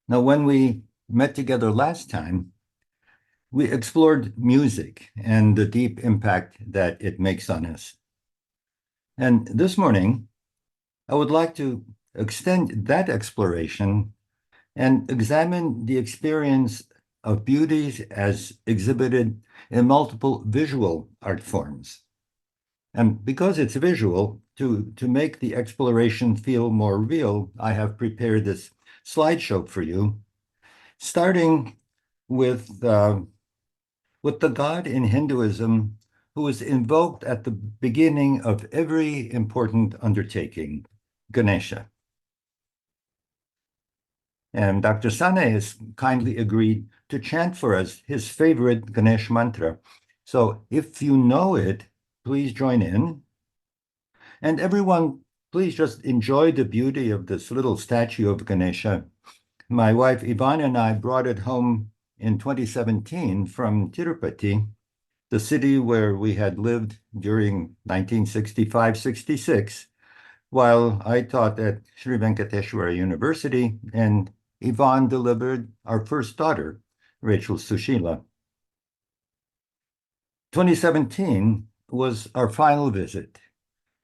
Now, when we met together last time, we explored music and the deep impact that it makes on us. And this morning, I would like to extend that exploration and examine the experience of beauty as exhibited in multiple visual art forms. And because it's visual, to make the exploration feel more real, I have prepared this slideshow for you, starting with the god in Hinduism who is invoked at the beginning of every important undertaking, Ganesha. And Dr. Sane has kindly agreed to chant for us his favorite Ganesh mantra. So if you know it, please join in. And everyone, please just enjoy the beauty of this little statue of Ganesha. My wife Ivana and I brought it home in 2017 from Tirupati, the city where we had lived during 1965-66, while I taught at Sri Venkateshwara University and Yvonne delivered our first daughter, Rachel Sushila. 2017 was our final visit,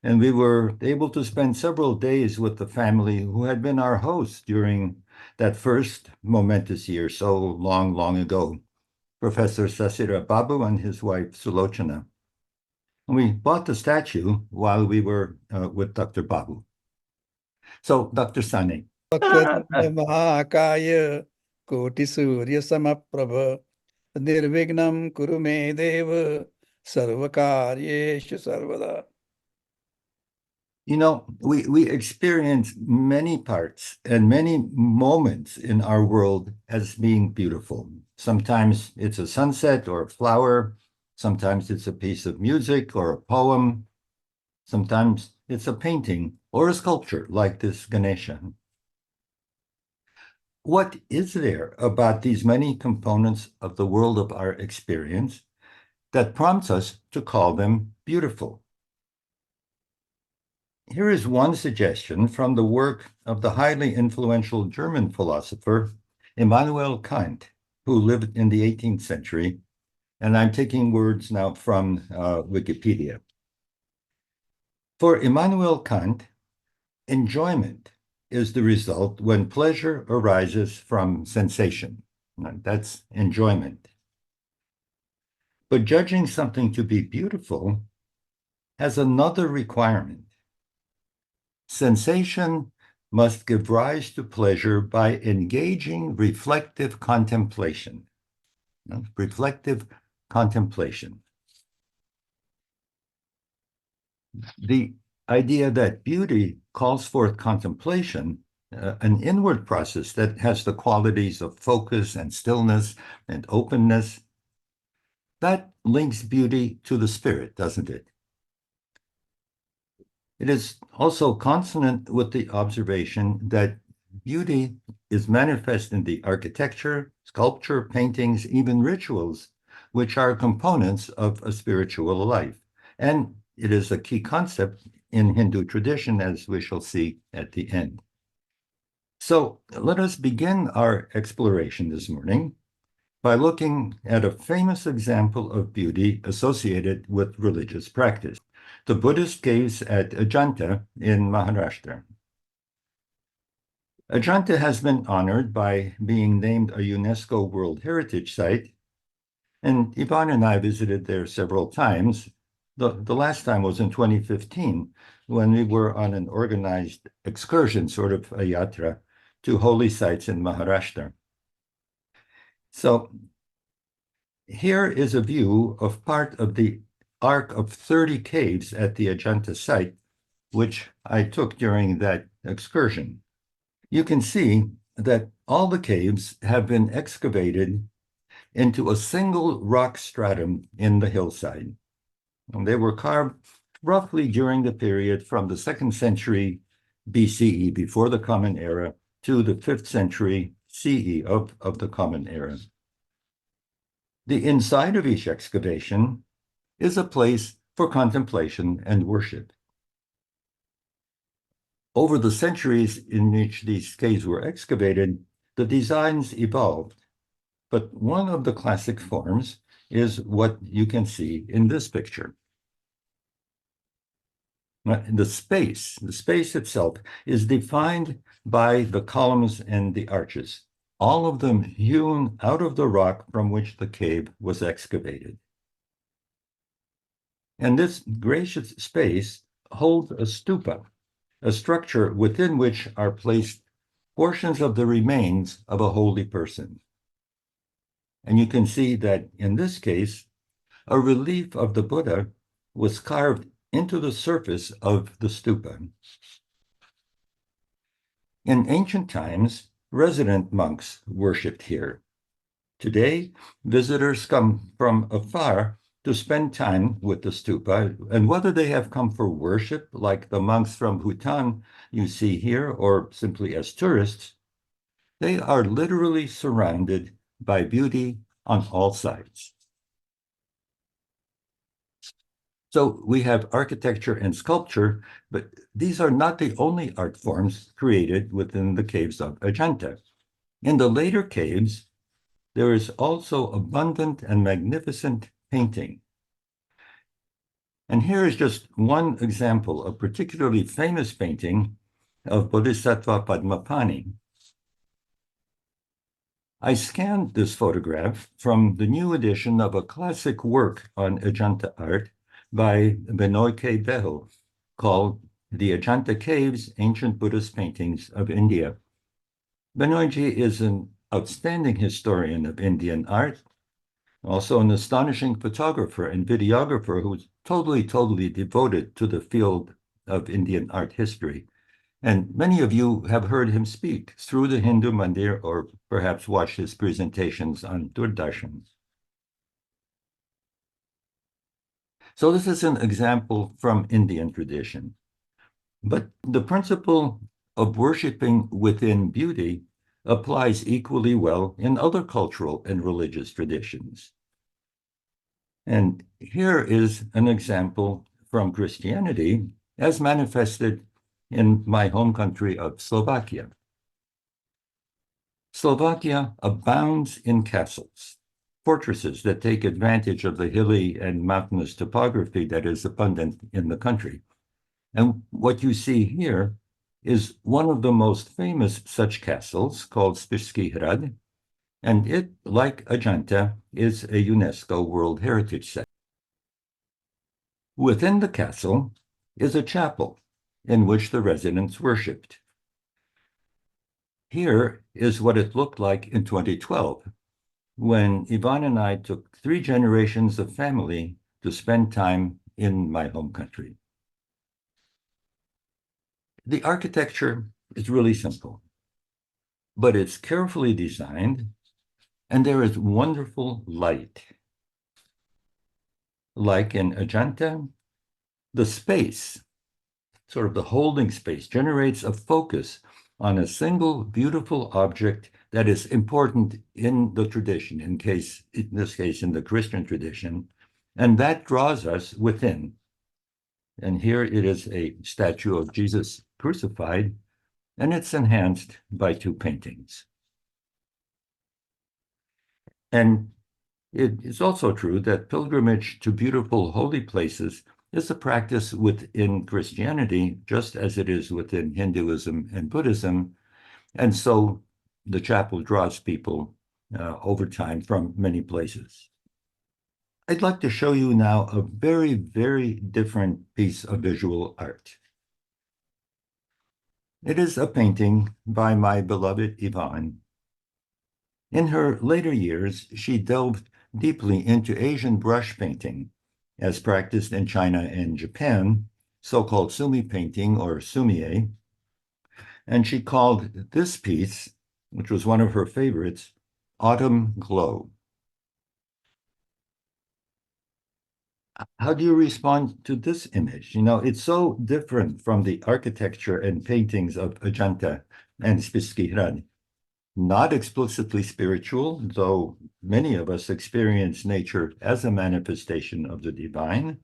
and we were able to spend several days with the family who had been our hosts during that first momentous year so long, long ago, Professor Sasira Babu and his wife Sulochana. And we bought the statue while we were with Dr. Babu. So, Dr. Sane. महाकाय कोटिसूर्यसमप्रभ निर्विघ्नं कुरु मे देव सर्वकार्येषु सर्वदा. You know, we experience many parts and many moments in our world as being beautiful. Sometimes it's a sunset or a flower. Sometimes it's a piece of music or a poem. Sometimes it's a painting or a sculpture like this Ganesha. What is there about these many components of the world of our experience that prompts us to call them beautiful? Here is one suggestion from the work of the highly influential German philosopher Immanuel Kant, who lived in the 18th century. And I'm taking words now from Wikipedia. For Immanuel Kant, enjoyment is the result when pleasure arises from sensation. That's enjoyment. But judging something to be beautiful has another requirement. Sensation must give rise to pleasure by engaging reflective contemplation. Reflective contemplation. The idea that beauty calls forth contemplation, an inward process that has the qualities of focus and stillness and openness, that links beauty to the spirit, doesn't it? It is also consonant with the observation that beauty is manifest in the architecture, sculpture, paintings, even rituals, which are components of a spiritual life. And it is a key concept in Hindu tradition, as we shall see at the end. So let us begin our exploration this morning by looking at a famous example of beauty associated with religious practice, the Buddhist caves at Ajanta in Maharashtra. Ajanta has been honored by being named a UNESCO World Heritage Site, and Yvonne and I visited there several times. The last time was in 2015, when we were on an organized excursion, sort of a yatra, to holy sites in Maharashtra. So here is a view of part of the arc of 30 caves at the Ajanta site, which I took during that excursion. You can see that all the caves have been excavated into a single rock stratum in the hillside. And they were carved roughly during the period from the 2nd century BCE, before the Common Era, to the 5th century CE of the Common Era. The inside of each excavation is a place for contemplation and worship. Over the centuries in which these caves were excavated, The designs evolved, but one of the classic forms is what you can see in this picture. The space itself is defined by the columns and the arches, all of them hewn out of the rock from which the cave was excavated. And this gracious space holds a stupa, a structure within which are placed portions of the remains of a holy person. And you can see that in this case, a relief of the Buddha was carved into the surface of the stupa. In ancient times, resident monks worshipped here. Today, visitors come from afar to spend time with the stupa, and whether they have come for worship, like the monks from Bhutan you see here, or simply as tourists, they are literally surrounded by beauty on all sides. So we have architecture and sculpture, but these are not the only art forms created within the caves of Ajanta. In the later caves, there is also abundant and magnificent painting. And here is just one example of particularly famous painting of Bodhisattva Padmapani. I scanned this photograph from the new edition of a classic work on Ajanta art by Benoy K. Beho called The Ajanta Caves, Ancient Buddhist Paintings of India. Benoyji is an outstanding historian of Indian art, also an astonishing photographer and videographer who's totally devoted to the field of Indian art history. And many of you have heard him speak through the Hindu Mandir or perhaps watched his presentations on Doordarshan. So this is an example from Indian tradition. But the principle of worshiping within beauty applies equally well in other cultural and religious traditions. And here is an example from Christianity as manifested in my home country of Slovakia. Slovakia abounds in castles, fortresses that take advantage of the hilly and mountainous topography that is abundant in the country. And what you see here is one of the most famous such castles called Spišský hrad, and it, like Ajanta, is a UNESCO World Heritage Site. Within the castle is a chapel in which the residents worshipped. Here is what it looked like in 2012, when Ivan and I took 3 generations of family to spend time in my home country. The architecture is really simple, but it's carefully designed, and there is wonderful light. Like in Ajanta, the space, sort of the holding space, generates a focus on a single beautiful object that is important in the tradition, in this case, in the Christian tradition, and that draws us within. And here it is a statue of Jesus crucified, and it's enhanced by 2 paintings. And it is also true that pilgrimage to beautiful holy places is a practice within Christianity, just as it is within Hinduism and Buddhism. And so the chapel draws people over time from many places. I'd like to show you now a very different piece of visual art. It is a painting by my beloved Yvonne. In her later years, she delved deeply into Asian brush painting, as practiced in China and Japan, so-called sumi painting or sumie, and she called this piece, which was one of her favorites, Autumn Glow. How do you respond to this image? You know, it's so different from the architecture and paintings of Ajanta and Spišský hrad. Not explicitly spiritual, though many of us experience nature as a manifestation of the divine.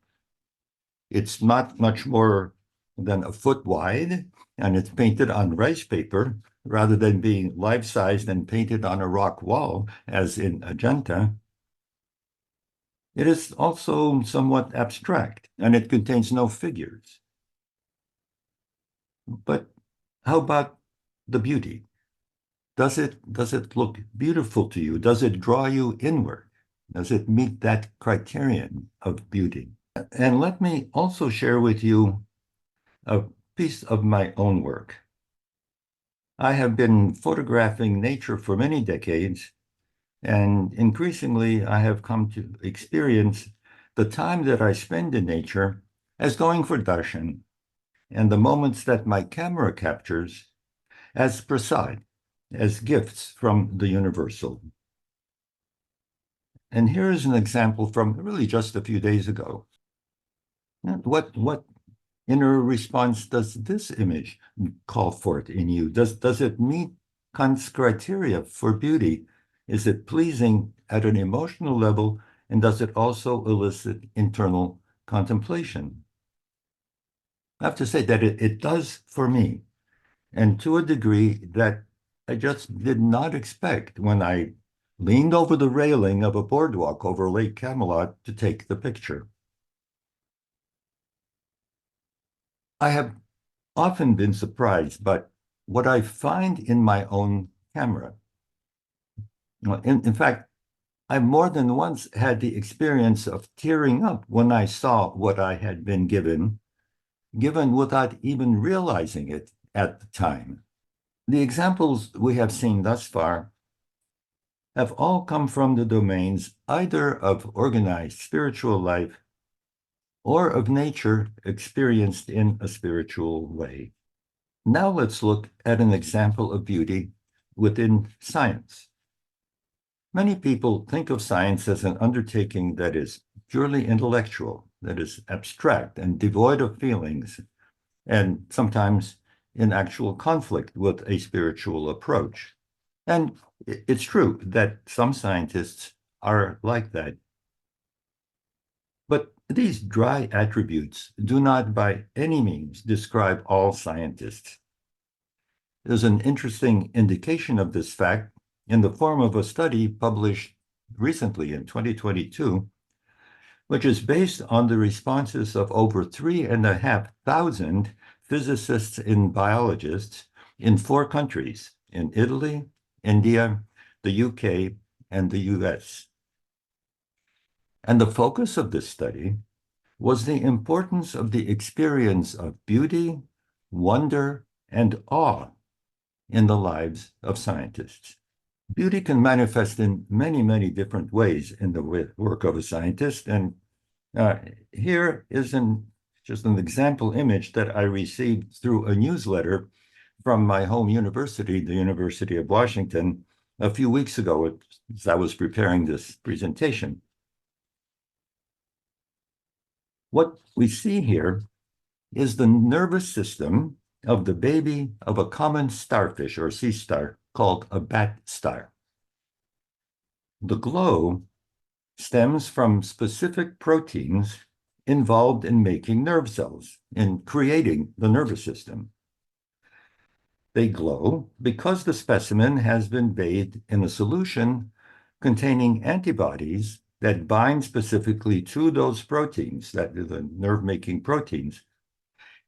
It's not much more than a foot wide, and it's painted on rice paper, rather than being life-sized and painted on a rock wall, as in Ajanta, it is also somewhat abstract, and it contains no figures. But how about the beauty? Does it look beautiful to you? Does it draw you inward? Does it meet that criterion of beauty? And let me also share with you a piece of my own work. I have been photographing nature for many decades, and increasingly I have come to experience the time that I spend in nature as going for darshan, and the moments that my camera captures as prasad, as gifts from the universal. And here is an example from really just a few days ago. What inner response does this image call forth in you? Does it meet Kant's criteria for beauty? Is it pleasing at an emotional level? And does it also elicit internal contemplation? I have to say that it does for me, and to a degree that I just did not expect when I leaned over the railing of a boardwalk over Lake Camelot to take the picture. I have often been surprised by what I find in my own camera. In fact, I more than once had the experience of tearing up when I saw what I had been given without even realizing it at the time. The examples we have seen thus far have all come from the domains either of organized spiritual life or of nature experienced in a spiritual way. Now let's look at an example of beauty within science. Many people think of science as an undertaking that is purely intellectual, that is abstract and devoid of feelings, and sometimes in actual conflict with a spiritual approach. And it's true that some scientists are like that. But these dry attributes do not by any means describe all scientists. There's an interesting indication of this fact in the form of a study published recently in 2022, which is based on the responses of over 3,500 physicists and biologists in 4 countries, in Italy, India, the UK, and the US. And the focus of this study was the importance of the experience of beauty, wonder, and awe in the lives of scientists. Beauty can manifest in many, many different ways in the work of a scientist. And here is just an example image that I received through a newsletter from my home university, the University of Washington, a few weeks ago as I was preparing this presentation. What we see here is the nervous system of the baby of a common starfish or sea star called a bat star. The glow stems from specific proteins involved in making nerve cells, in creating the nervous system. They glow because the specimen has been bathed in a solution containing antibodies that bind specifically to those proteins, that are the nerve-making proteins.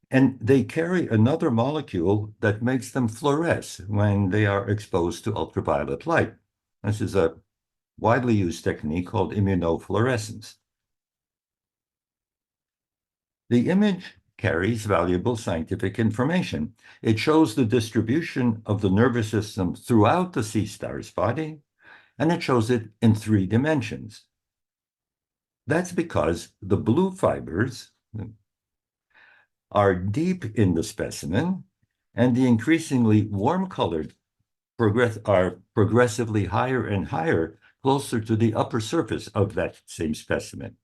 And they carry another molecule that makes them fluoresce when they are exposed to ultraviolet light. This is a widely used technique called immunofluorescence. The image carries valuable scientific information. It shows the distribution of the nervous system throughout the sea star's body, and it shows it in 3 dimensions. That's because the blue fibers are deep in the specimen, and the increasingly warm-colored are progressively higher and higher, closer to the upper surface of that same specimen.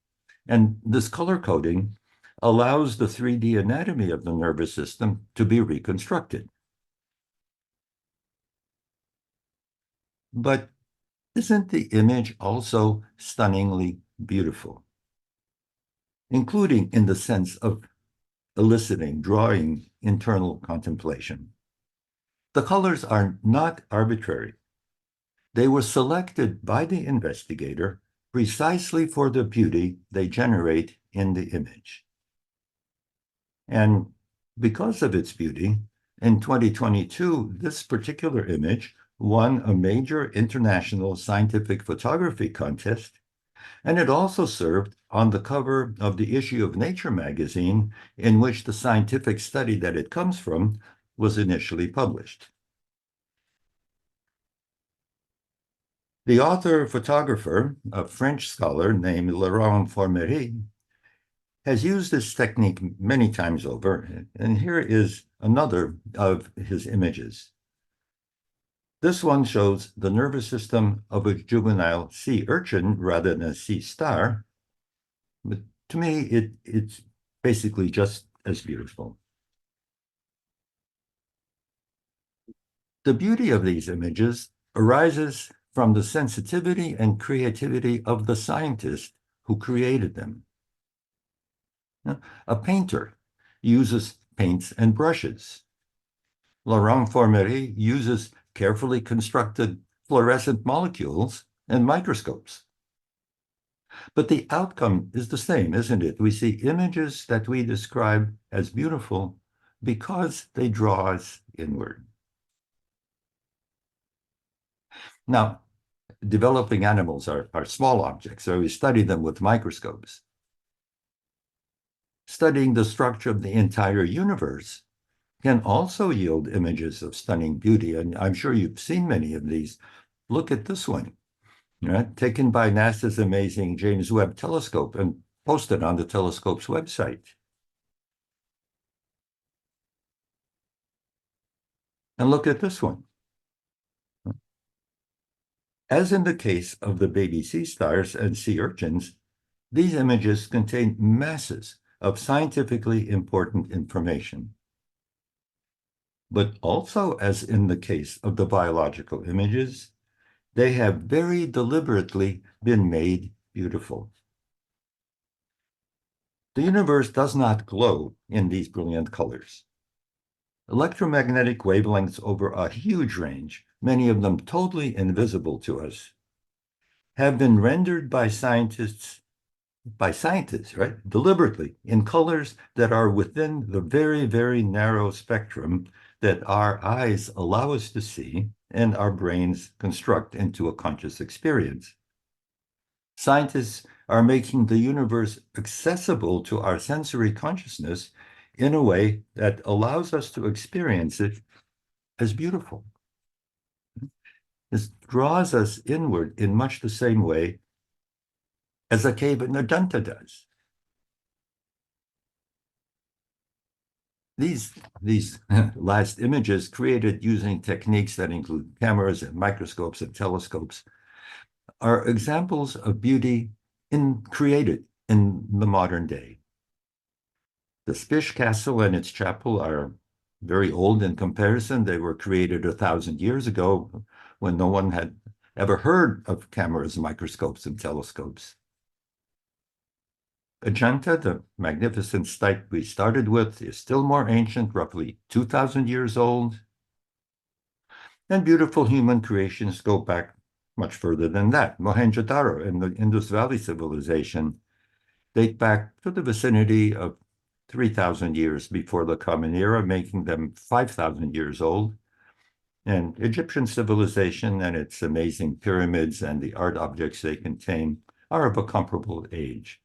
And this color coding allows the 3D anatomy of the nervous system to be reconstructed. But isn't the image also stunningly beautiful, including in the sense of eliciting, drawing internal contemplation? The colors are not arbitrary. They were selected by the investigator precisely for the beauty they generate in the image. And because of its beauty, in 2022, this particular image won a major international scientific photography contest, and it also served on the cover of the issue of Nature magazine in which the scientific study that it comes from was initially published. The author-photographer, a French scholar named Laurent Formery, has used this technique many times over, and here is another of his images. This one shows the nervous system of a juvenile sea urchin rather than a sea star, but to me, it's basically just as beautiful. The beauty of these images arises from the sensitivity and creativity of the scientist who created them. Now, a painter uses paints and brushes. Laurent Formery uses carefully constructed fluorescent molecules and microscopes. But the outcome is the same, isn't it? We see images that we describe as beautiful because they draw us inward. Now, developing animals are small objects, so we study them with microscopes. Studying the structure of the entire universe can also yield images of stunning beauty, and I'm sure you've seen many of these. Look at this one, right? Taken by NASA's amazing James Webb Telescope and posted on the telescope's website. And look at this one. As in the case of the baby sea stars and sea urchins, these images contain masses of scientifically important information. But also, as in the case of the biological images, they have very deliberately been made beautiful. The universe does not glow in these brilliant colors. Electromagnetic wavelengths over a huge range, many of them totally invisible to us, have been rendered by scientists, right, deliberately in colors that are within the very, very narrow spectrum that our eyes allow us to see and our brains construct into a conscious experience. Scientists are making the universe accessible to our sensory consciousness in a way that allows us to experience it as beautiful. This draws us inward in much the same way as a cave in Ajanta does. These last images created using techniques that include cameras and microscopes and telescopes are examples of beauty created in the modern day. The Spish Castle and its chapel are very old in comparison. They were created 1,000 years ago when no one had ever heard of cameras, microscopes, and telescopes. Ajanta, the magnificent site we started with, is still more ancient, roughly 2,000 years old. And beautiful human creations go back much further than that. Mohenjo-daro and the Indus Valley civilization date back to the vicinity of 3,000 years before the Common Era, making them 5,000 years old. And Egyptian civilization and its amazing pyramids and the art objects they contain are of a comparable age.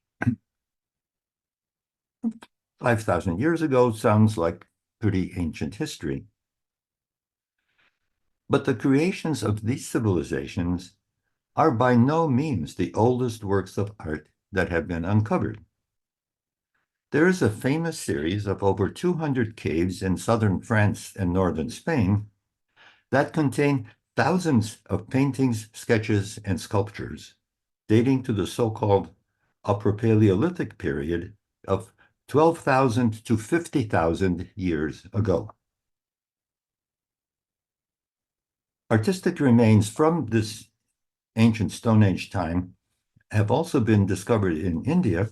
5,000 years ago sounds like pretty ancient history. But the creations of these civilizations are by no means the oldest works of art that have been uncovered. There is a famous series of over 200 caves in southern France and northern Spain that contain thousands of paintings, sketches, and sculptures dating to the so-called Upper Paleolithic period of 12,000 to 50,000 years ago. Artistic remains from this ancient Stone Age time have also been discovered in India.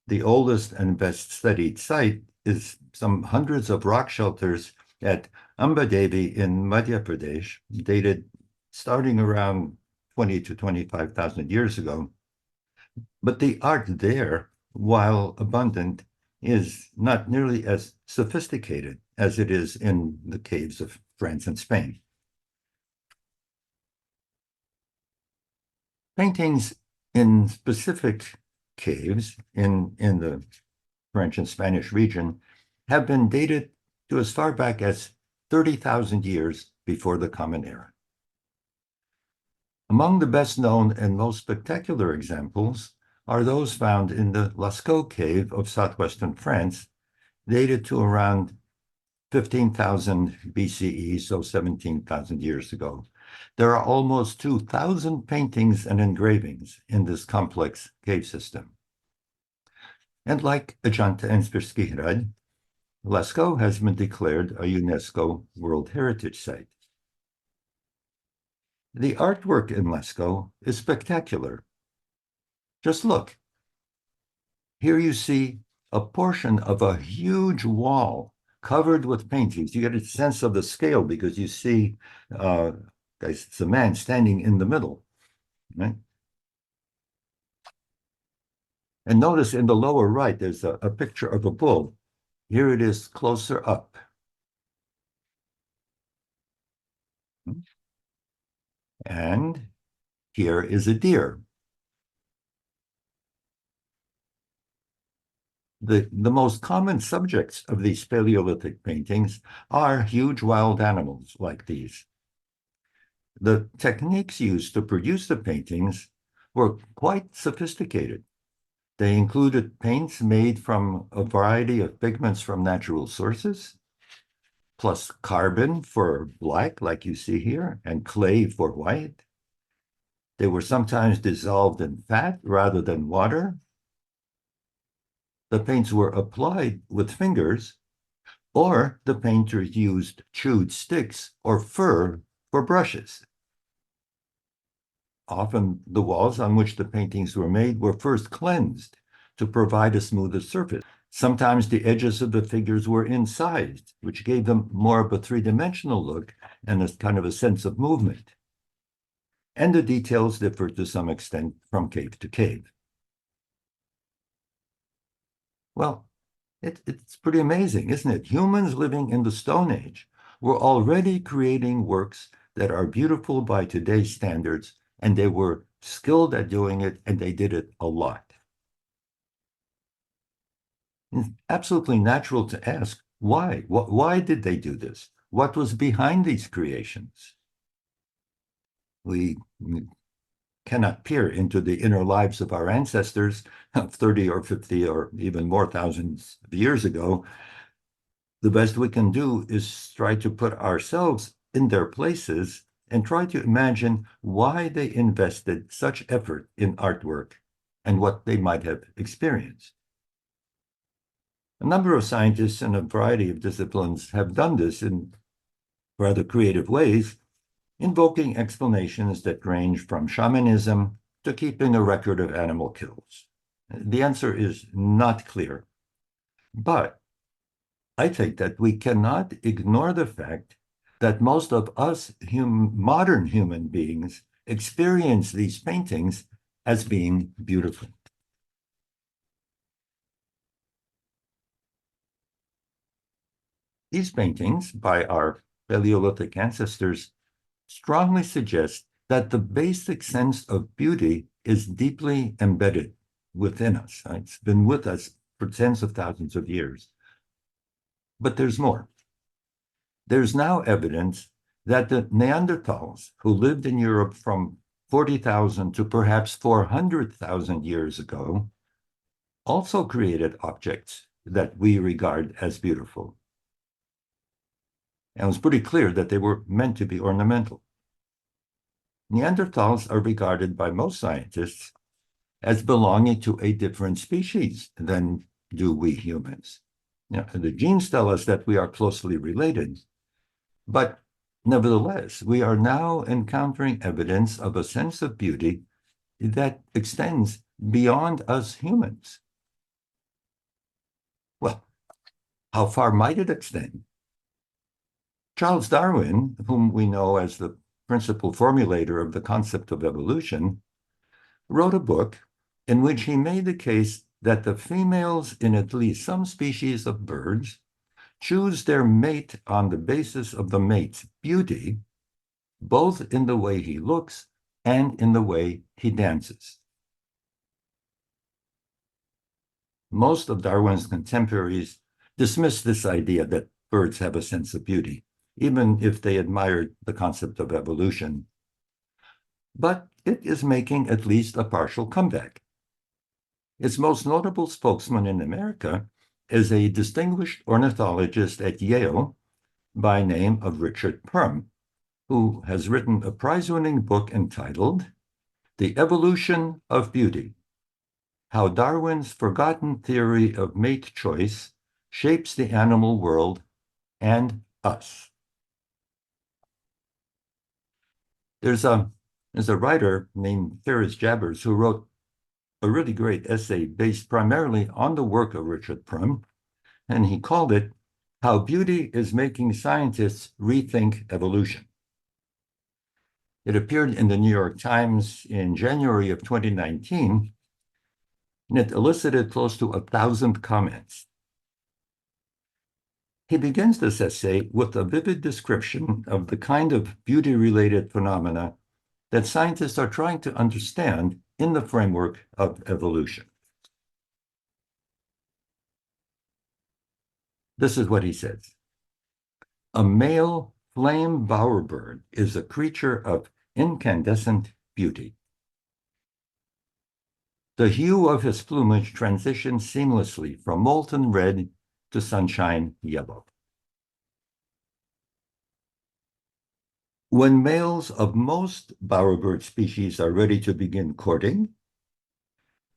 The oldest and best studied site is some hundreds of rock shelters at Amba Devi in Madhya Pradesh, dated starting around 20 to 25,000 years ago. But the art there, while abundant, is not nearly as sophisticated as it is in the caves of France and Spain. Paintings in specific caves in the French and Spanish region have been dated to as far back as 30,000 years before the Common Era. Among the best known and most spectacular examples are those found in the Lascaux cave of southwestern France, dated to around 15,000 BCE, so 17,000 years ago. There are almost 2,000 paintings and engravings in this complex cave system. And like Ajanta and Spirsky Hrad, Lascaux has been declared a UNESCO World Heritage Site. The artwork in Lascaux is spectacular. Just look. Here you see a portion of a huge wall covered with paintings. You get a sense of the scale because you see it's a man standing in the middle, right? And notice in the lower right, there's a picture of a bull. Here it is closer up. And here is a deer. The most common subjects of these Paleolithic paintings are huge wild animals like these. The techniques used to produce the paintings were quite sophisticated. They included paints made from a variety of pigments from natural sources, plus carbon for black, like you see here, and clay for white. They were sometimes dissolved in fat rather than water. The paints were applied with fingers, or the painters used chewed sticks or fur for brushes. Often the walls on which the paintings were made were first cleansed to provide a smoother surface. Sometimes the edges of the figures were incised, which gave them more of a three-dimensional look and a kind of a sense of movement. And the details differed to some extent from cave to cave. Well, it's pretty amazing, isn't it? Humans living in the Stone Age were already creating works that are beautiful by today's standards, and they were skilled at doing it, and they did it a lot. It's absolutely natural to ask, why? Why did they do this? What was behind these creations? We cannot peer into the inner lives of our ancestors 30 or 50 or even more thousands of years ago. The best we can do is try to put ourselves in their places and try to imagine why they invested such effort in artwork and what they might have experienced. A number of scientists in a variety of disciplines have done this in rather creative ways, invoking explanations that range from shamanism to keeping a record of animal kills. The answer is not clear, but I think that we cannot ignore the fact that most of us modern human beings experience these paintings as being beautiful. These paintings by our Paleolithic ancestors strongly suggest that the basic sense of beauty is deeply embedded within us. It's been with us for tens of thousands of years. But there's more. There's now evidence that the Neanderthals, who lived in Europe from 40,000 to perhaps 400,000 years ago, also created objects that we regard as beautiful. And it was pretty clear that they were meant to be ornamental. Neanderthals are regarded by most scientists as belonging to a different species than do we humans. Now, the genes tell us that we are closely related, but nevertheless, we are now encountering evidence of a sense of beauty that extends beyond us humans. Well, how far might it extend? Charles Darwin, whom we know as the principal formulator of the concept of evolution, wrote a book in which he made the case that the females in at least some species of birds choose their mate on the basis of the mate's beauty, both in the way he looks and in the way he dances. Most of Darwin's contemporaries dismissed this idea that birds have a sense of beauty, even if they admired the concept of evolution. But it is making at least a partial comeback. Its most notable spokesman in America is a distinguished ornithologist at Yale by name of Richard Perm, who has written a prize-winning book entitled The Evolution of Beauty: How Darwin's Forgotten Theory of Mate Choice Shapes the Animal World and Us. There's a writer named Ferris Jabbers who wrote a really great essay based primarily on the work of Richard Perm, and he called it How Beauty is Making Scientists Rethink Evolution. It appeared in the New York Times in January of 2019, and it elicited close to 1,000 comments. He begins this essay with a vivid description of the kind of beauty-related phenomena that scientists are trying to understand in the framework of evolution. This is what he says. A male flame bowerbird is a creature of incandescent beauty. The hue of his plumage transitions seamlessly from molten red to sunshine yellow. When males of most bowerbird species are ready to begin courting,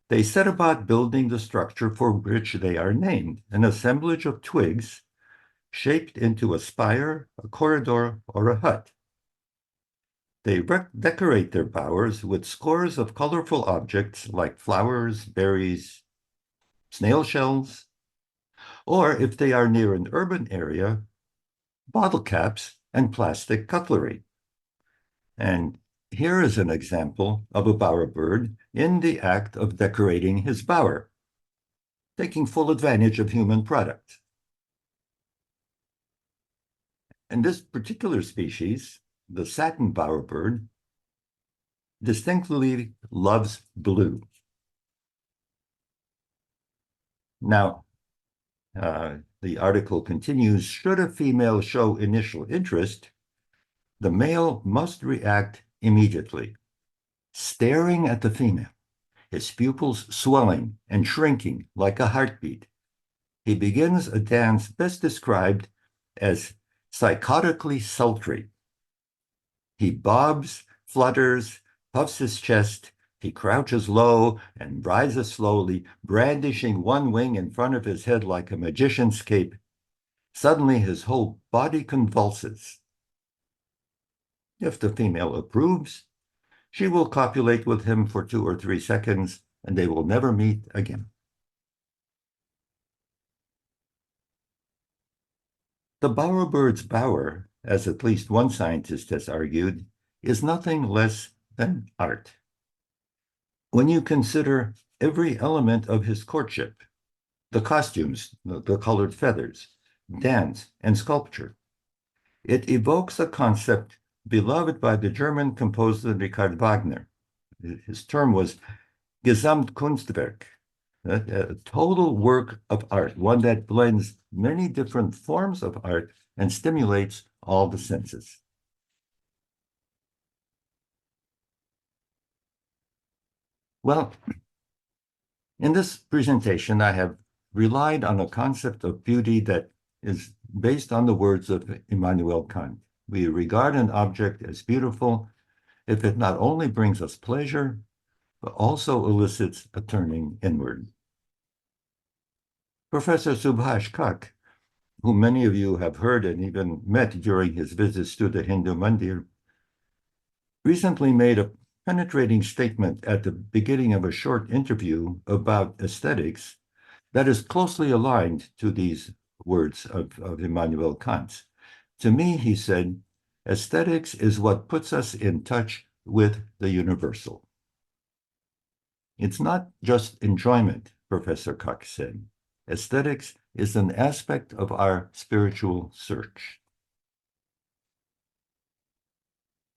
they set about building the structure for which they are named, an assemblage of twigs shaped into a spire, a corridor, or a hut. They decorate their bowers with scores of colorful objects like flowers, berries, snail shells, or if they are near an urban area, bottle caps and plastic cutlery. And here is an example of a bowerbird in the act of decorating his bower, taking full advantage of human product. And this particular species, the satin bowerbird, distinctly loves blue. Now, the article continues, should a female show initial interest, the male must react immediately, staring at the female, his pupils swelling and shrinking like a heartbeat. He begins a dance best described as psychotically sultry. He bobs, flutters, puffs his chest, he crouches low and rises slowly, brandishing one wing in front of his head like a magician's cape. Suddenly his whole body convulses. If the female approves, she will copulate with him for 2 or 3 seconds, and they will never meet again. The bowerbird's bower, as at least one scientist has argued, is nothing less than art. When you consider every element of his courtship, the costumes, the colored feathers, dance, and sculpture, it evokes a concept beloved by the German composer Richard Wagner. His term was Gesamtkunstwerk, a total work of art, one that blends many different forms of art and stimulates all the senses. Well, in this presentation, I have relied on a concept of beauty that is based on the words of Immanuel Kant. We regard an object as beautiful if it not only brings us pleasure, but also elicits a turning inward. Professor Subhash Kak, whom many of you have heard and even met during his visits to the Hindu Mandir, recently made a penetrating statement at the beginning of a short interview about aesthetics that is closely aligned to these words of Immanuel Kant. To me, he said, aesthetics is what puts us in touch with the universal. It's not just enjoyment, Professor Cox said. Aesthetics is an aspect of our spiritual search.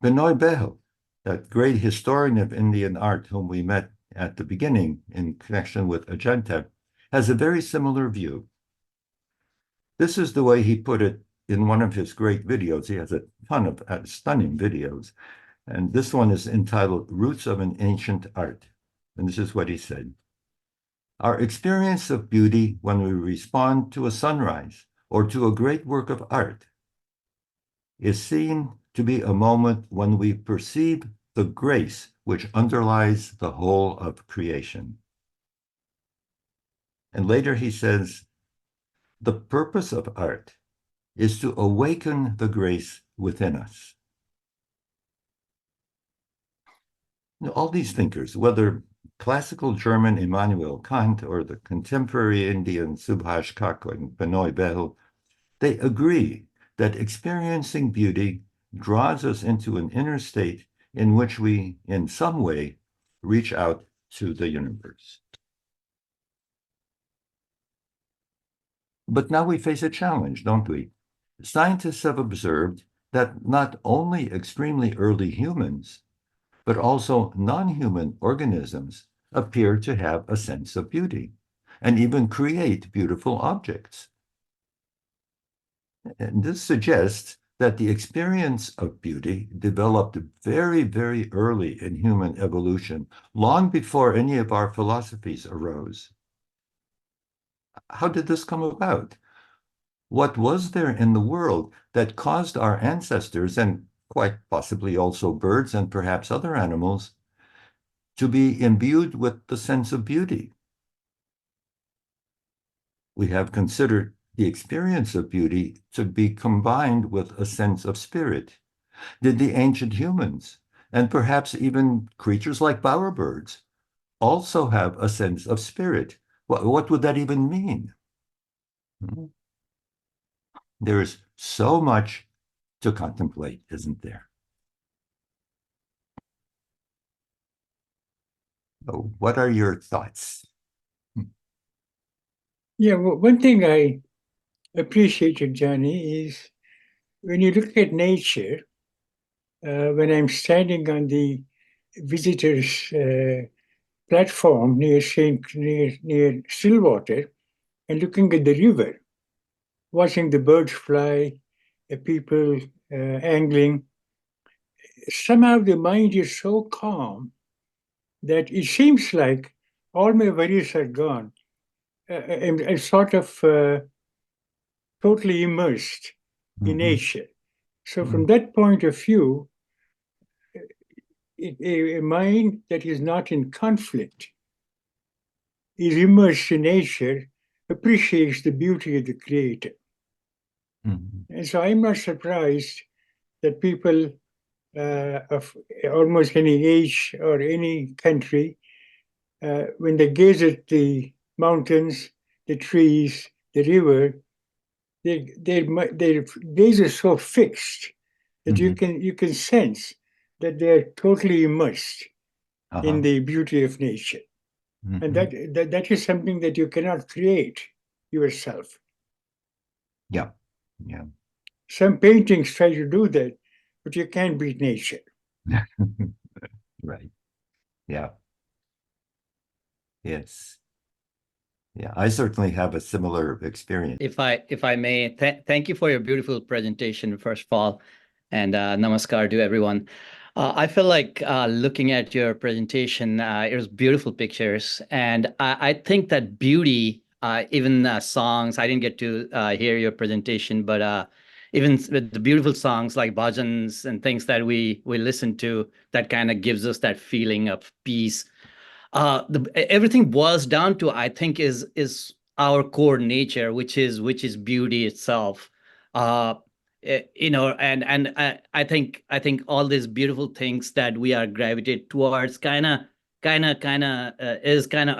Benoit Behel, that great historian of Indian art whom we met at the beginning in connection with Ajanta, has a very similar view. This is the way he put it in one of his great videos. He has a ton of stunning videos. And this one is entitled Roots of an Ancient Art. And this is what he said. Our experience of beauty when we respond to a sunrise or to a great work of art is seen to be a moment when we perceive the grace which underlies the whole of creation. And later he says, the purpose of art is to awaken the grace within us. All these thinkers, whether classical German Immanuel Kant or the contemporary Indian Subhash Kak and Benoit Behel, they agree that experiencing beauty draws us into an inner state in which we, in some way, reach out to the universe. But now we face a challenge, don't we? Scientists have observed that not only extremely early humans, but also non-human organisms appear to have a sense of beauty and even create beautiful objects. And this suggests that the experience of beauty developed very, very early in human evolution, long before any of our philosophies arose. How did this come about? What was there in the world that caused our ancestors, and quite possibly also birds and perhaps other animals, to be imbued with the sense of beauty? We have considered the experience of beauty to be combined with a sense of spirit. Did the ancient humans, and perhaps even creatures like bowerbirds, also have a sense of spirit? What would that even mean? There is so much to contemplate, isn't there? What are your thoughts? Yeah, well, one thing I appreciated, Johnny, is when you look at nature, when I'm standing on the visitors' platform near Stillwater and looking at the river, watching the birds fly, people angling, somehow the mind is so calm that it seems like all my worries are gone. I'm sort of totally immersed in nature. So, from that point of view, a mind that is not in conflict, is immersed in nature, appreciates the beauty of the Creator. And so I'm not surprised that people of almost any age or any country, when they gaze at the mountains, the trees, the river, their gaze is so fixed that you can sense that they're totally immersed in the beauty of nature. And that is something that you cannot create yourself. Yeah. Some paintings try to do that, but you can't beat nature. Right. Yeah. Yes. Yeah, I certainly have a similar experience. If I may, thank you for your beautiful presentation, first of all, and namaskar to everyone. I feel like looking at your presentation, it was beautiful pictures, and I think that beauty, even songs. I didn't get to hear your presentation, but even with the beautiful songs like bhajans and things that we listen to, that kind of gives us that feeling of peace. Everything boils down to, I think, is our core nature, which is beauty itself. And I think all these beautiful things that we are gravitate towards is kind of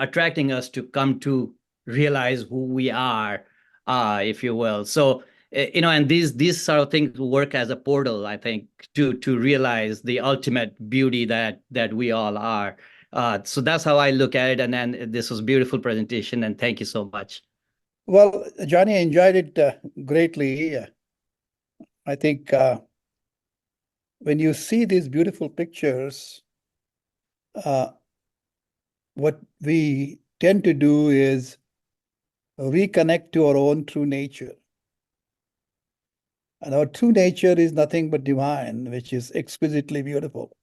attracting us to come to realize who we are, if you will. So and these sort of things work as a portal, I think, to realize the ultimate beauty that we all are. So that's how I look at it. And then this was a beautiful presentation, and thank you so much. Well, Johnny, I enjoyed it greatly. I think when you see these beautiful pictures, what we tend to do is reconnect to our own true nature. And our true nature is nothing but divine, which is exquisitely beautiful.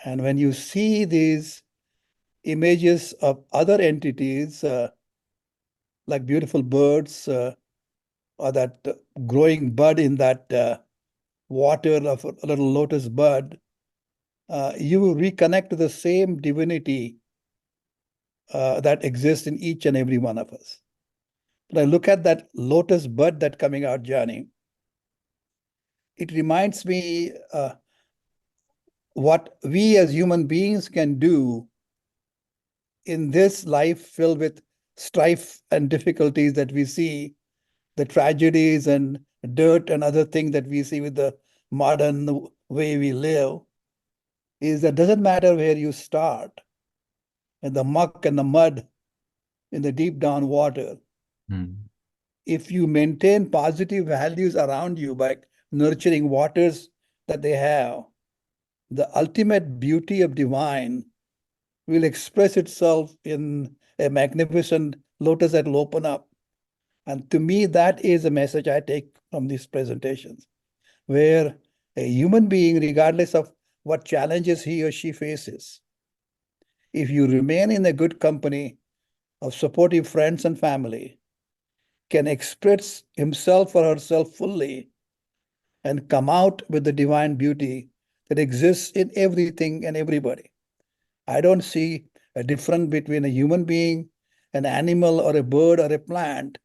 And when you see these images of other entities, like beautiful birds, or that growing bud in that water of a little lotus bud, you reconnect to the same divinity that exists in each and every one of us. When I look at that lotus bud that's coming out, Johnny, it reminds me what we as human beings can do in this life filled with strife and difficulties that we see, the tragedies and dirt and other things that we see with the modern way we live, is that doesn't matter where you start, in the muck and the mud, in the deep down water. If you maintain positive values around you by nurturing waters that they have, the ultimate beauty of divine will express itself in a magnificent lotus that will open up. And to me, that is a message I take from these presentations, where a human being, regardless of what challenges he or she faces, if you remain in a good company of supportive friends and family, can express himself or herself fully and come out with the divine beauty that exists in everything and everybody. I don't see a difference between a human being, an animal, or a bird or a plant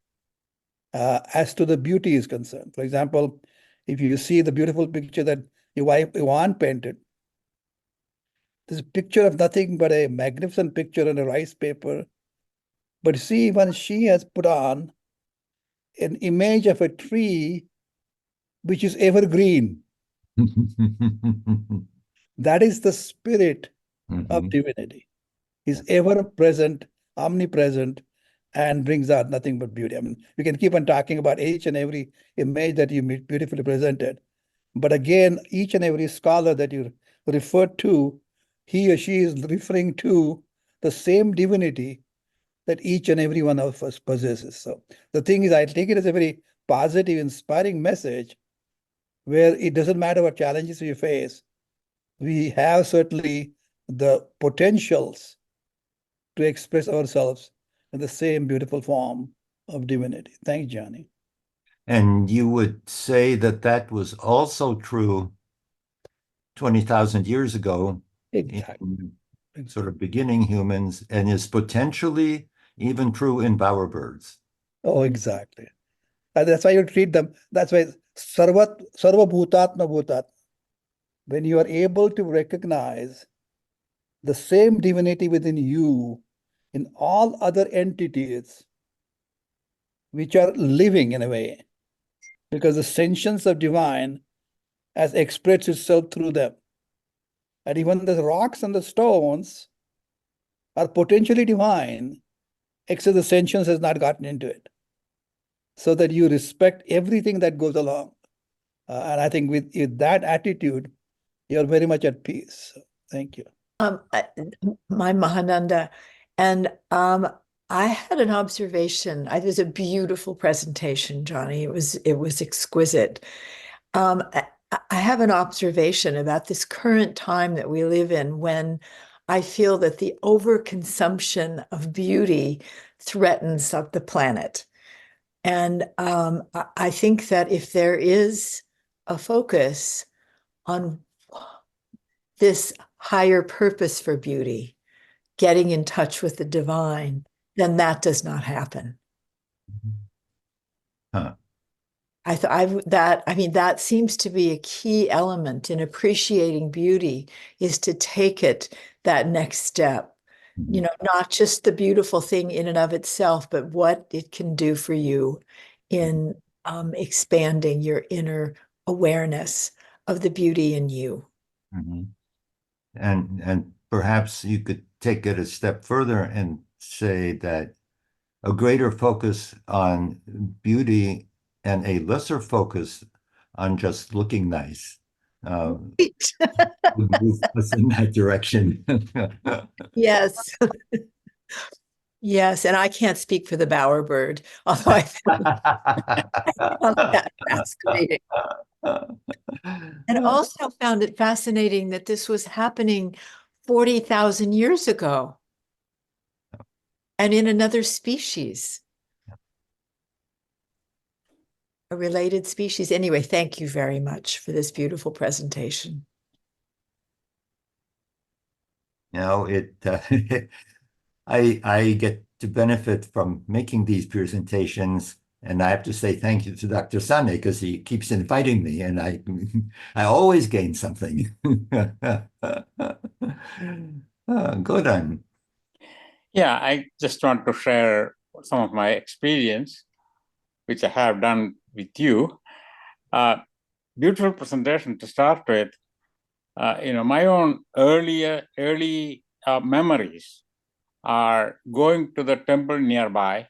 as to the beauty is concerned. For example, if you see the beautiful picture that your wife Yvonne painted, this is a picture of nothing but a magnificent picture on a rice paper. But see, even she has put on an image of a tree which is evergreen. That is the spirit of divinity. Is ever present, omnipresent, and brings out nothing but beauty. I mean, we can keep on talking about each and every image that you beautifully presented. But again, each and every scholar that you referred to, he or she is referring to the same divinity that each and every one of us possesses. So the thing is, I take it as a very positive, inspiring message where it doesn't matter what challenges we face, we have certainly the potentials to express ourselves in the same beautiful form of divinity. Thanks, Johnny. And you would say that that was also true 20,000 years ago, Exactly. in sort of beginning humans, and is potentially even true in bowerbirds. Oh, exactly. And that's why you treat them. That's why sarva bhutatma bhutat. When you are able to recognize the same divinity within you in all other entities which are living in a way, because the sentience of divine has expressed itself through them. And even the rocks and the stones are potentially divine, except the sentience has not gotten into it. So that you respect everything that goes along. And I think with that attitude, you're very much at peace. So, thank you. My Mahananda, and I had an observation. It was a beautiful presentation, Johnny. It was exquisite. I have an observation about this current time that we live in, when I feel that the overconsumption of beauty threatens up the planet. And I think that if there is a focus on this higher purpose for beauty, getting in touch with the divine, then that does not happen. Huh. That seems to be a key element in appreciating beauty, is to take it that next step. Not just the beautiful thing in and of itself, but what it can do for you in expanding your inner awareness of the beauty in you. Mhm. And perhaps you could take it a step further and say that a greater focus on beauty and a lesser focus on just looking nice would move us in that direction. Yes. Yes, and I can't speak for the bowerbird, although I found that fascinating. And also found it fascinating that this was happening 40,000 years ago and in another species, a related species. Anyway, thank you very much for this beautiful presentation. It I get to benefit from making these presentations, and I have to say thank you to Dr. Sane because he keeps inviting me, and I always gain something. Good on. Yeah, I just want to share some of my experience, which I have done with you. Beautiful presentation to start with. My own early memories are going to the temple nearby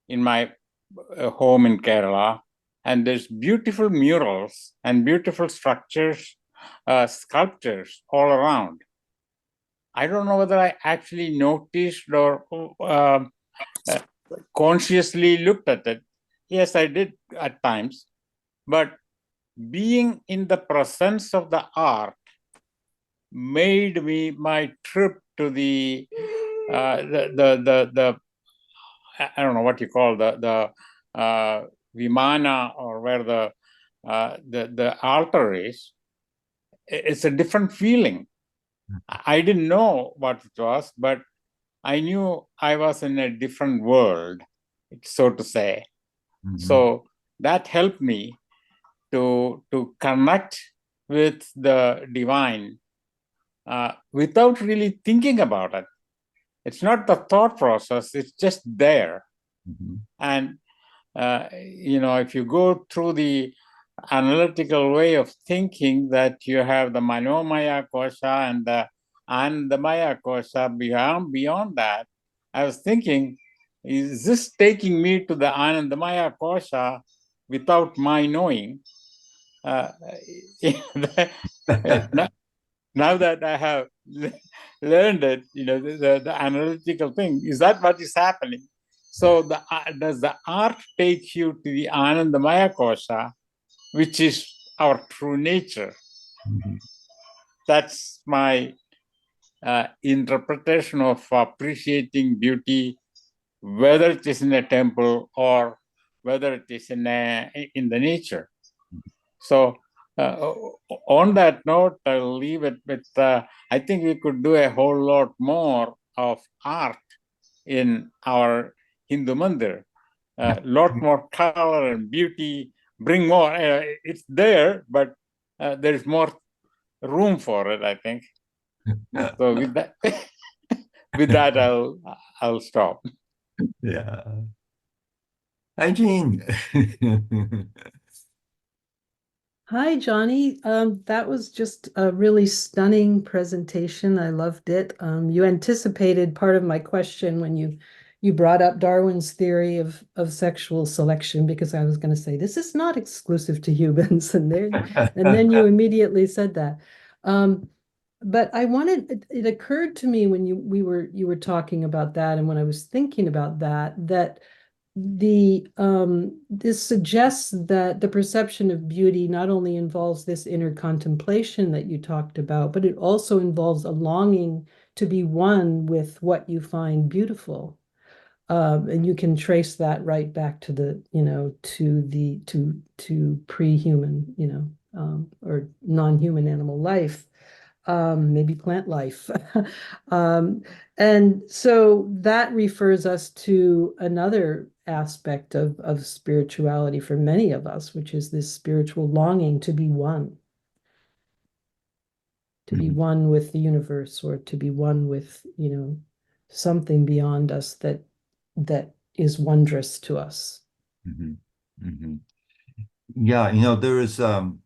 in my home in Kerala, and there's beautiful murals and beautiful structures, sculptures all around. I don't know whether I actually noticed or consciously looked at it. Yes, I did at times, but being in the presence of the art made me my trip to the I don't know what you call the Vimana, or where the altar is. It's a different feeling. I didn't know what it was, but I knew I was in a different world, so to say. Mhm. So that helped me to connect with the divine without really thinking about it. It's not the thought process, it's just there. Mhm. And, if you go through the analytical way of thinking, that you have the Manomaya Kosha and the Anandamaya Kosha, beyond that, I was thinking, is this taking me to the Anandamaya Kosha without my knowing? Now that I have learned it, the analytical thing, is that what is happening? So does the art take you to the Anandamaya Kosha, which is our true nature? Mhm. That's my interpretation of appreciating beauty, whether it is in a temple or whether it is in the nature. So on that note, I'll leave it with, I think we could do a whole lot more of art in our Hindu mandir. A lot more color and beauty, bring more. It's there, but there's more room for it, I think. So with that, with that, I'll stop. Yeah. Hi, Jean. Hi, Johnny. That was just a really stunning presentation. I loved it. You anticipated part of my question when you brought up Darwin's theory of sexual selection, because I was going to say this is not exclusive to humans, and then you immediately said that. But it occurred to me when you were talking about that, and when I was thinking about that this suggests that the perception of beauty not only involves this inner contemplation that you talked about, but it also involves a longing to be one with what you find beautiful. And you can trace that right back to to pre-human, or non-human animal life, maybe plant life. And so that refers us to another aspect of spirituality for many of us, which is this spiritual longing to be one. To be one with the universe, or to be one with, something beyond us that is wondrous to us. Mhm. Mhm. Yeah, there is an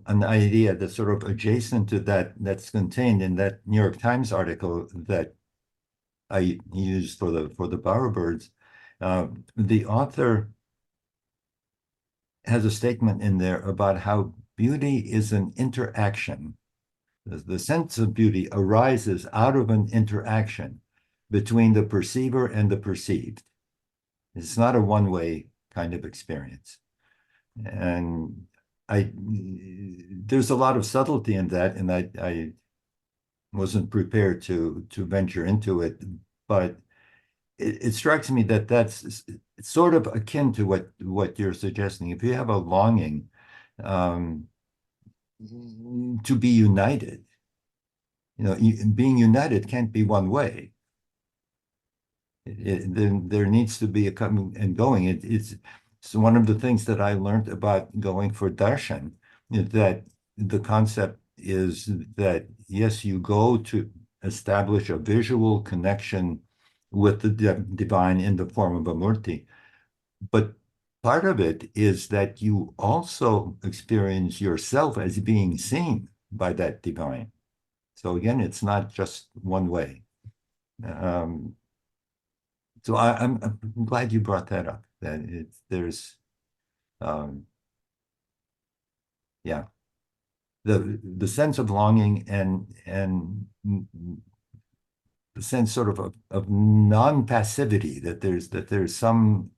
idea that's sort of adjacent to that's contained in that New York Times article that I used for the bowerbirds. The author has a statement in there about how beauty is an interaction. The sense of beauty arises out of an interaction between the perceiver and the perceived. It's not a one-way kind of experience. And there's a lot of subtlety in that, and I wasn't prepared to venture into it, but it strikes me that that's sort of akin to what you're suggesting. If you have a longing to be united, being united can't be one way. There needs to be a coming and going. It's one of the things that I learned about going for darshan, that the concept is that, yes, you go to establish a visual connection with the divine in the form of a murti, but part of it is that you also experience yourself as being seen by that divine. So again, it's not just one way. So I'm glad you brought that up. That there's, yeah, the sense of longing and the sense sort of non-passivity, that there's some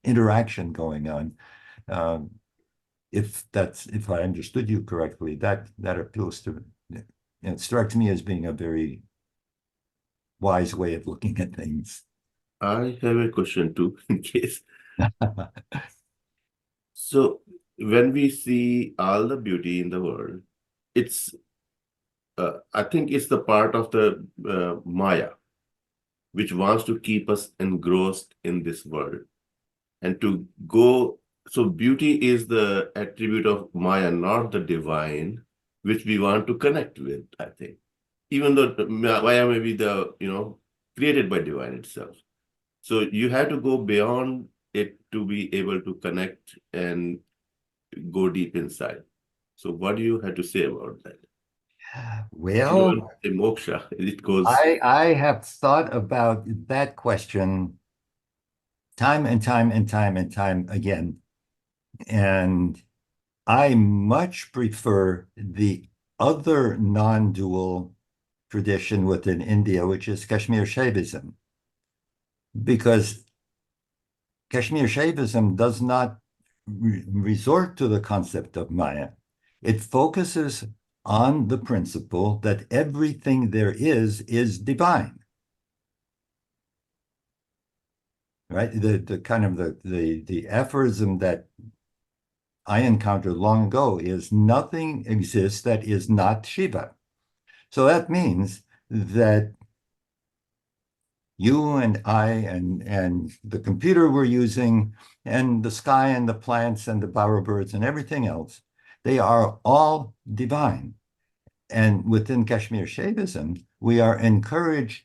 interaction going on. If I understood you correctly, that appeals to me. It strikes me as being a very wise way of looking at things. I have a question too, in case. So when we see all the beauty in the world, it's I think it's the part of the Maya, which wants to keep us engrossed in this world. And to go, so beauty is the attribute of Maya, not the divine, which we want to connect with, I think. Even though Maya may be created by divine itself. So you have to go beyond it to be able to connect and go deep inside. So what do you have to say about that? Well, The moksha, it goes. I have thought about that question time and time and time and time again. And I much prefer the other non-dual tradition within India, which is Kashmir Shaivism, because Kashmir Shaivism does not resort to the concept of Maya. It focuses on the principle that everything there is divine. Right? The kind of the aphorism that I encountered long ago is nothing exists that is not Shiva. So that means that you and I and the computer we're using and the sky and the plants and the bowerbirds and everything else, they are all divine. And within Kashmir Shaivism, we are encouraged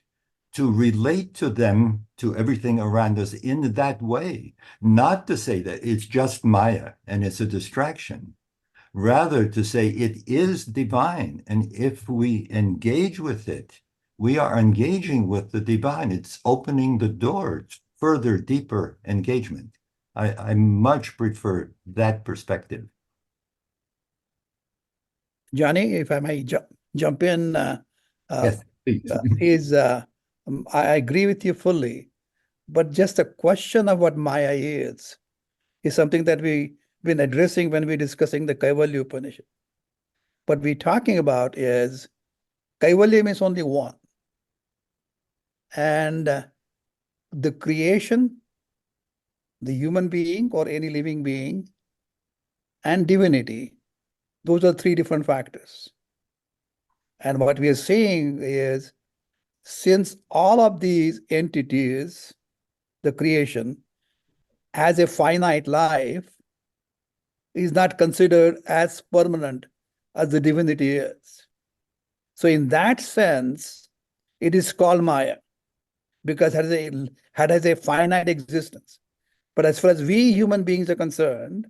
to relate to them, to everything around us in that way, not to say that it's just Maya and it's a distraction, rather to say it is divine. And if we engage with it, we are engaging with the divine. It's opening the door to further, deeper engagement. I much prefer that perspective. Johnny, if I may jump in, Yes, please. I agree with you fully, but just a question of what Maya is something that we've been addressing when we're discussing the Kaivalya Upanishad. What we're talking about is Kaivalya means only one. And the creation, the human being or any living being, and divinity, those are three different factors. And what we are saying is, since all of these entities, the creation, has a finite life, is not considered as permanent as the divinity is. So in that sense, it is called Maya, because it has a finite existence. But as far as we human beings are concerned,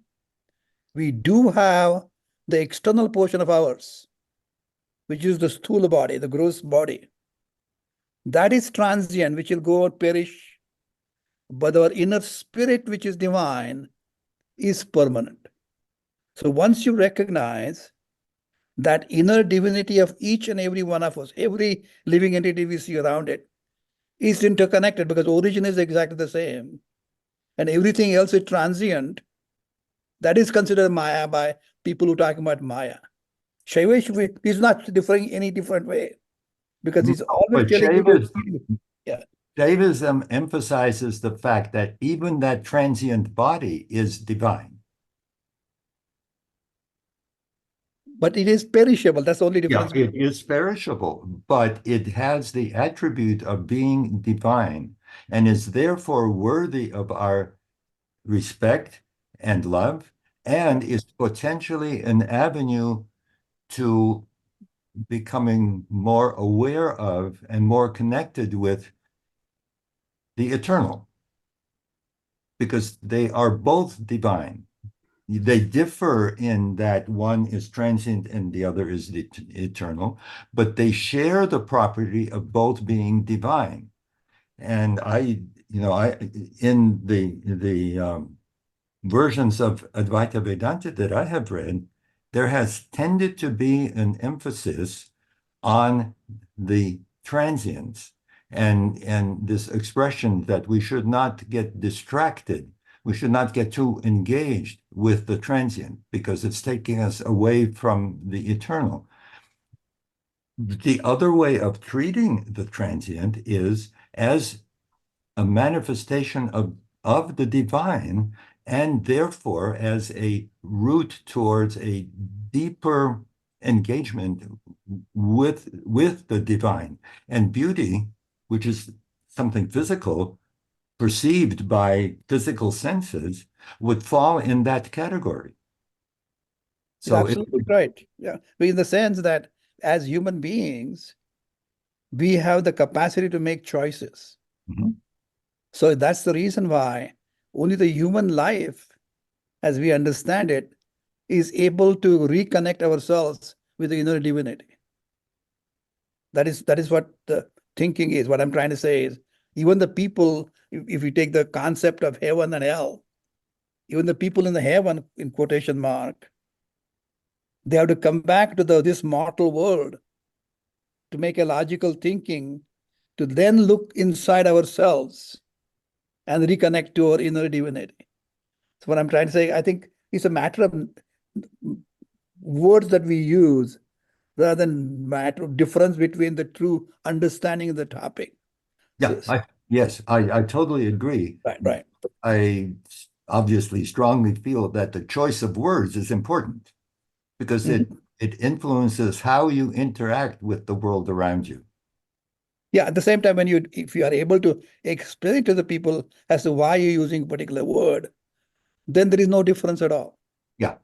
we do have the external portion of ours, which is the sthula body, the gross body. That is transient, which will go out, perish. But our inner spirit, which is divine, is permanent. So once you recognize that inner divinity of each and every one of us, every living entity we see around it, is interconnected because origin is exactly the same, and everything else is transient, that is considered Maya by people who talk about Maya. Shaiva is not differing any different way because he's always But telling you. Shaivism emphasizes the fact that even that transient body is divine. But it is perishable. That's the only Yeah, difference. it is perishable, but it has the attribute of being divine and is therefore worthy of our respect and love, and is potentially an avenue to becoming more aware of and more connected with the eternal, because they are both divine. They differ in that one is transient and the other is the eternal, but they share the property of both being divine. And I in the versions of Advaita Vedanta that I have read, there has tended to be an emphasis on the transience and this expression that we should not get distracted. We should not get too engaged with the transient because it's taking us away from the eternal. The other way of treating the transient is as a manifestation of the divine, and therefore as a route towards a deeper engagement with the divine. And beauty, which is something physical, perceived by physical senses, would fall in that category. You're absolutely right. Yeah. In the sense that as human beings, we have the capacity to make choices. Mhm. So that's the reason why only the human life, as we understand it, is able to reconnect ourselves with the inner divinity. That is what the thinking is. What I'm trying to say is, even the people, if you take the concept of heaven and hell, even the people in the heaven, in quotation mark, they have to come back to this mortal world to make a logical thinking, to then look inside ourselves and reconnect to our inner divinity. So what I'm trying to say, I think it's a matter of words that we use rather than matter of difference between the true understanding of the topic. Yeah, I totally agree. Right. I obviously strongly feel that the choice of words is important because it influences how you interact with the world around you. Yeah, at the same time, if you are able to explain to the people as to why you're using a particular word, then there is no difference at all. Yeah.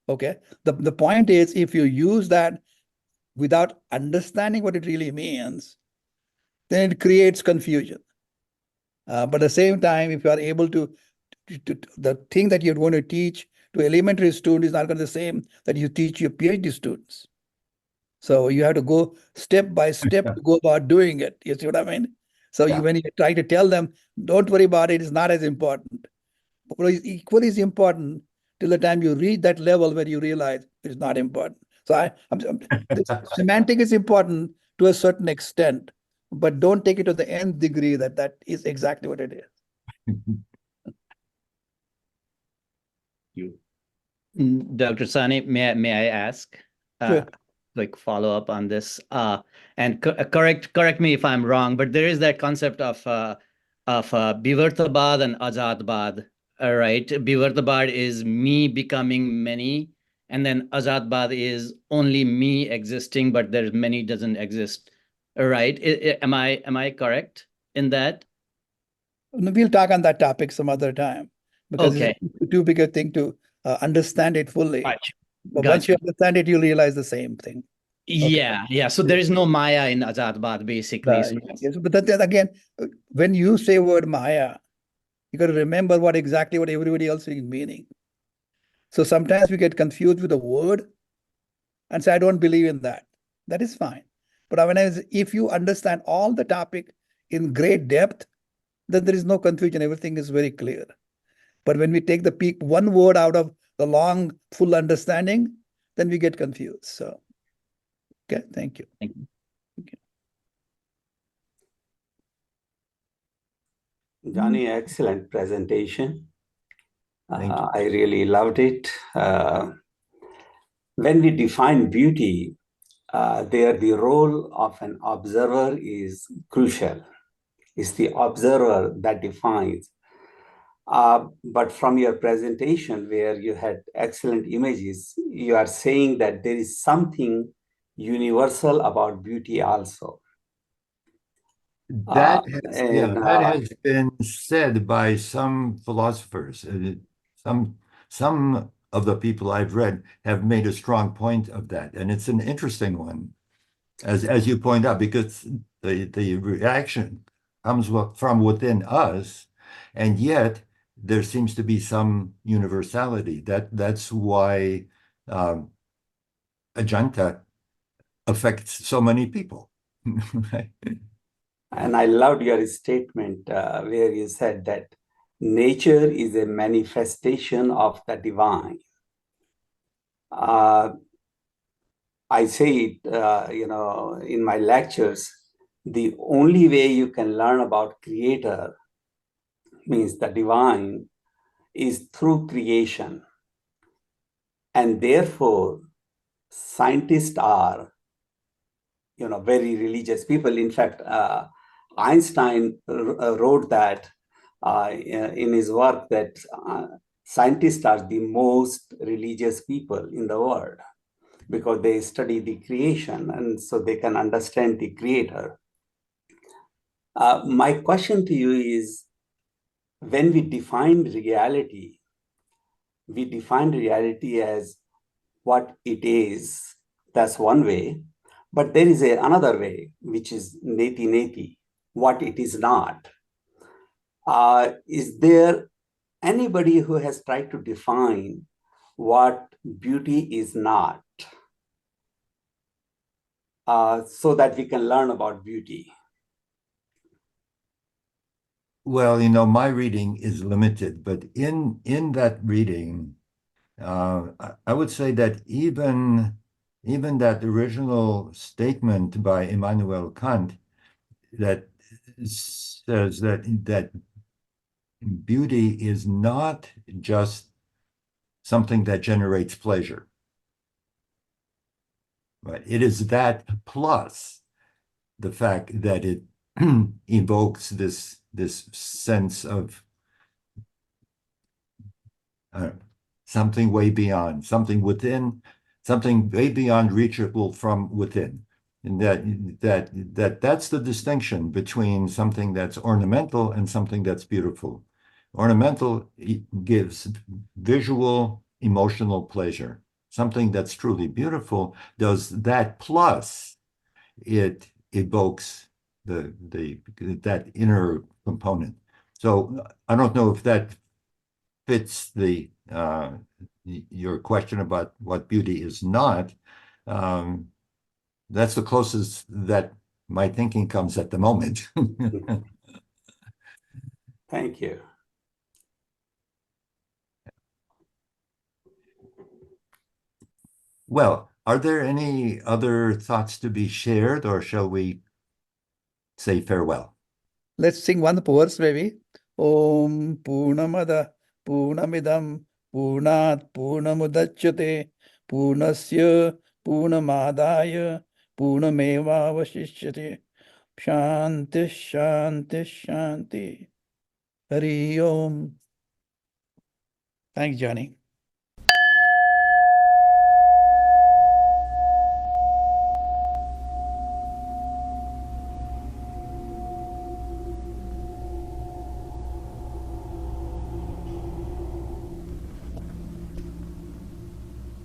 Okay. The point is, if you use that without understanding what it really means, then it creates confusion. But at the same time, if you are able to the thing that you're going to teach to elementary students is not going to be the same that you teach your PhD students. So you have to go step by step to go about doing it. You see what I mean? So when you try to tell them, don't worry about it, it's not as important. But it's equally as important till the time you reach that level where you realize it's not important. So semantic is important to a certain extent, but don't take it to the nth degree that is exactly what it is. Dr. Sani, may I ask? Sure. Like follow up on this, and correct me if I'm wrong, but there is that concept of Bivartabad and Azadbad. All right, Bivartabad is me becoming many, and then Azadbad is only me existing, but there's many doesn't exist. All right, am I correct in that? We'll talk on that topic some other time because Okay. it's too big a thing to understand it fully. Gotcha. But once you understand it, you realize the same thing. Yeah. So there is no Maya in Azadbad, basically. Yes, but then again, when you say word Maya, You got to remember what everybody else is meaning. So sometimes we get confused with a word and say, I don't believe in that. That is fine. But if you understand all the topic in great depth, then there is no confusion. Everything is very clear. But when we take the one word out of the long, full understanding, then we get confused. So, okay, thank you. Thank you. Johnny, excellent presentation. Thank you. I really loved it. When we define beauty, the role of an observer is crucial. It's the observer that defines. But from your presentation, where you had excellent images, you are saying that there is something universal about beauty also. That has been said by some philosophers. Some of the people I've read have made a strong point of that, and it's an interesting one, as you point out, because the reaction comes from within us, and yet there seems to be some universality. That's why Ajanta affects so many people. Right? And I loved your statement where you said that nature is a manifestation of the divine. I say it, in my lectures, the only way you can learn about creator, means the divine, is through creation. And therefore, scientists are, very religious people. In fact, Einstein wrote that in his work that scientists are the most religious people in the world because they study the creation and so they can understand the creator. My question to you is, when we define reality as what it is. That's one way. But there is another way, which is neti neti, what it is not. Is there anybody who has tried to define what beauty is not, so that we can learn about beauty? Well, my reading is limited, but in that reading, I would say that even that original statement by Immanuel Kant that says that beauty is not just something that generates pleasure, right? It is that plus the fact that it evokes this sense of something way beyond, something within, something way beyond reachable from within. And that's the distinction between something that's ornamental and something that's beautiful. Ornamental gives visual, emotional pleasure. Something that's truly beautiful does that, plus it evokes that inner component. So I don't know if that fits your question about what beauty is not. That's the closest that my thinking comes at the moment. Thank you. Well, are there any other thoughts to be shared, or shall we say farewell? Let's sing one verse, maybe. Om Purnamada Purnamidam Purnat Purnamudachyate Purnasya Purnamadaya Purnameva Vasishyate. Shanti Shanti Shanti. Hari Om. Thanks, Johnny.